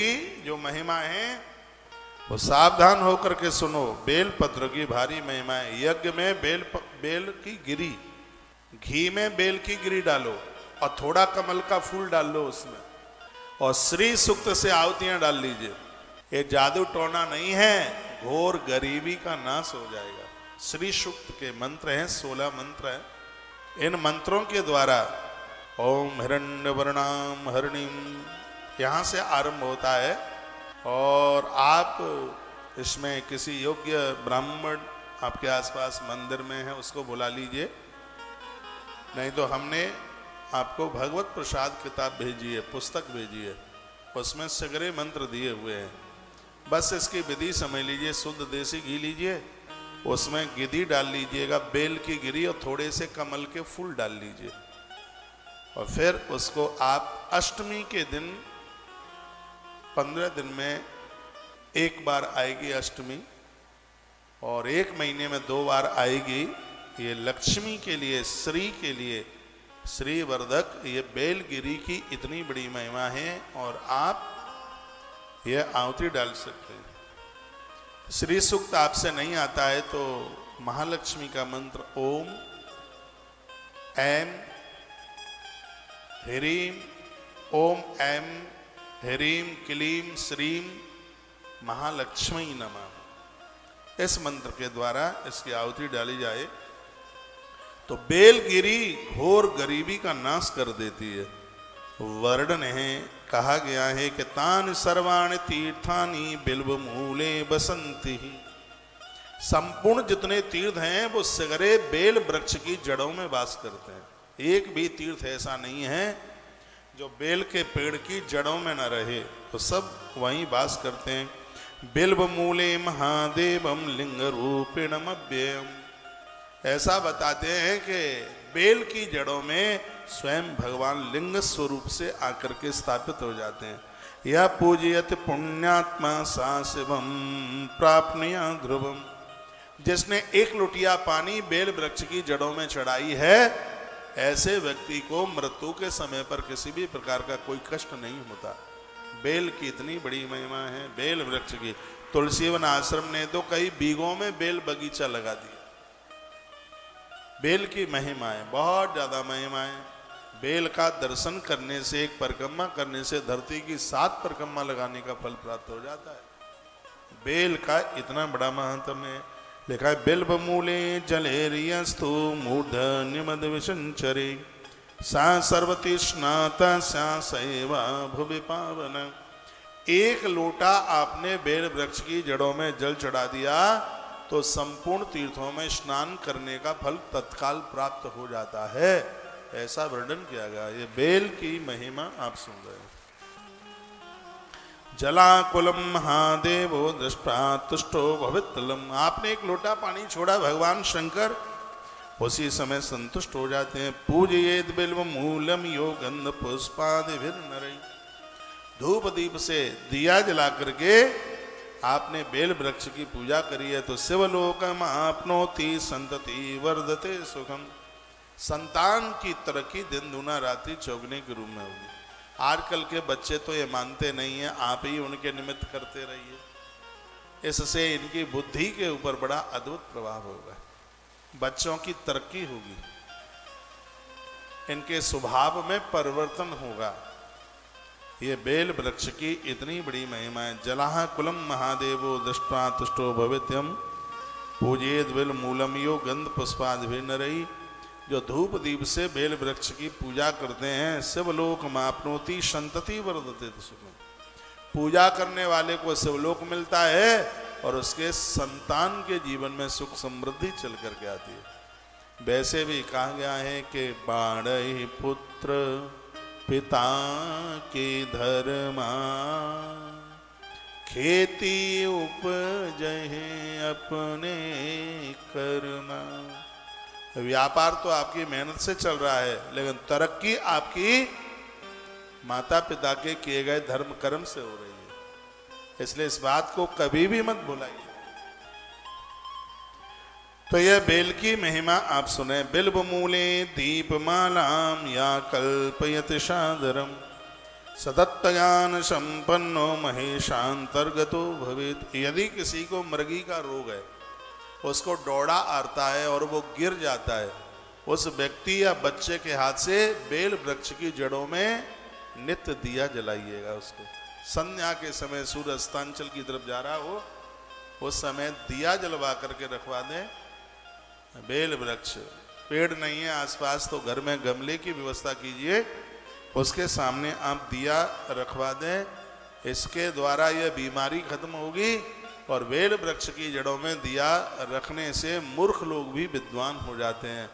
की जो महिमा है वो सावधान होकर के सुनो। बेल पत्र की भारी महिमा है। यज्ञ में बेल की गिरी, घी में बेल की गिरी डालो और थोड़ा कमल का फूल डाल लो उसमें, और श्री सूक्त से आहुतियां डाल लीजिए। ये जादू टोना नहीं है, घोर गरीबी का नाश हो जाएगा। श्री सूक्त के मंत्र हैं, 16 मंत्र हैं। इन मंत्रों के द्वारा ओम हिरण्यवर्णाम हरिणीम यहाँ से आरंभ होता है। और आप इसमें किसी योग्य ब्राह्मण आपके आसपास मंदिर में है उसको बुला लीजिए, नहीं तो हमने आपको भगवत प्रसाद किताब भेजी है, पुस्तक भेजी है, उसमें सगरे मंत्र दिए हुए हैं। बस इसकी विधि समझ लीजिए। शुद्ध देसी घी लीजिए, उसमें गिरी डाल लीजिएगा, बेल की गिरी, और थोड़े से कमल के फूल डाल लीजिए, और फिर उसको आप अष्टमी के दिन, 15 दिन में एक बार आएगी अष्टमी, और 1 महीने में 2 बार आएगी। ये लक्ष्मी के लिए, श्री के लिए, श्री वर्धक ये बेलगिरी की इतनी बड़ी महिमा है। और आप ये आहुति डाल सकते हैं। श्री सूक्त आपसे नहीं आता है तो महालक्ष्मी का मंत्र ओम ऐम ह्रीम, ओम ऐम ह्रीम क्लीम श्रीम महालक्ष्मी नमः, इस मंत्र के द्वारा इसकी आहुति डाली जाए तो बेलगिरी घोर गरीबी का नाश कर देती है। वर्णन है, कहा गया है कि तान सर्वाणि तीर्थानि बिल्व मूले बसंती, संपूर्ण जितने तीर्थ हैं वो सगरे बेल वृक्ष की जड़ों में वास करते हैं। एक भी तीर्थ ऐसा नहीं है जो बेल के पेड़ की जड़ों में न रहे, तो सब वहीं वास करते हैं। बिल्व मूले महादेवम लिंग रूपिणम अव्ययम, ऐसा बताते हैं कि बेल की जड़ों में स्वयं भगवान लिंग स्वरूप से आकर के स्थापित हो जाते हैं। यह पूजयत पुण्यात्मा सा शिवम प्राप्नुया ध्रुवम, जिसने 1 लोटिया पानी बेल वृक्ष की जड़ों में चढ़ाई है, ऐसे व्यक्ति को मृत्यु के समय पर किसी भी प्रकार का कोई कष्ट नहीं होता। बेल की इतनी बड़ी महिमा है, बेल वृक्ष की। तुलसीवन आश्रम ने तो कई बीघों में बेल बगीचा लगा दिया। बेल की महिमा है, बहुत ज्यादा महिमा है। बेल का दर्शन करने से, एक परिक्रमा करने से धरती की 7 परिक्रमा लगाने का फल प्राप्त हो जाता है। बेल का इतना बड़ा महत्व है। लिखा है बिल्व मूले जलेरियस्तु मूर्धन्यमद विशंचरे सा सर्वती स्नाता सा सैवा भुवि पावन। 1 लोटा आपने बेल वृक्ष की जड़ों में जल चढ़ा दिया तो संपूर्ण तीर्थों में स्नान करने का फल तत्काल प्राप्त हो जाता है, ऐसा वर्णन किया गया। ये बेल की महिमा आप सुन रहे हैं। जलाकुलम महादेवो दृष्टा तुष्टो भवितलम, आपने 1 लोटा पानी छोड़ा, भगवान शंकर उसी समय संतुष्ट हो जाते हैं। पूजयेद बिल्व मूलम यो गंध पुष्पादिभिर्नरै, धूप दीप से दिया जला करके आपने बेल वृक्ष की पूजा करी है तो शिवलोकम आपनोति संतति वर्धते सुखम, संतान की तरक्की दिन दूना रात्रि चौगुने के रूप में होगी। आजकल के बच्चे तो ये मानते नहीं है, आप ही उनके निमित्त करते रहिए, इससे इनकी बुद्धि के ऊपर बड़ा अद्भुत प्रभाव होगा। बच्चों की तरक्की होगी, इनके स्वभाव में परिवर्तन होगा। ये बेल वृक्ष की इतनी बड़ी महिमा है। जलाह कुलम महादेवो दृष्ट्वा तुष्टो भवित्यम पूजेद बेल मूलम यो गंध पुष्पादिभिर्नरै, जो धूप दीप से बेल वृक्ष की पूजा करते हैं शिवलोक मापनोति संतति वर्धते सुखम, पूजा करने वाले को शिवलोक मिलता है और उसके संतान के जीवन में सुख समृद्धि चल करके आती है। वैसे भी कहा गया है कि बाढ़ पुत्र पिता के धर्मा, खेती उपजहे अपने कर्मा। व्यापार तो आपकी मेहनत से चल रहा है, लेकिन तरक्की आपकी माता पिता के किए गए धर्म कर्म से हो रही है, इसलिए इस बात को कभी भी मत भुलाइए। तो यह बेल की महिमा आप सुने। बिल्व मूले दीपमालाम या कल्पयत सादरम, सततज्ञान संपन्नो महेशांतर्गतो भवेत। यदि किसी को मृगी का रोग है, उसको डोड़ा आता है और वो गिर जाता है, उस व्यक्ति या बच्चे के हाथ से बेल वृक्ष की जड़ों में नित्य दिया जलाइएगा। उसको संध्या के समय सूर्य अस्तांचल की तरफ जा रहा हो, उस समय दिया जलवा करके रखवा दें। बेल वृक्ष, पेड़ नहीं है आसपास तो घर में गमले की व्यवस्था कीजिए, उसके सामने आप दिया रखवा दें। इसके द्वारा यह बीमारी खत्म होगी। और बेल वृक्ष की जड़ों में दिया रखने से मूर्ख लोग भी विद्वान हो जाते हैं।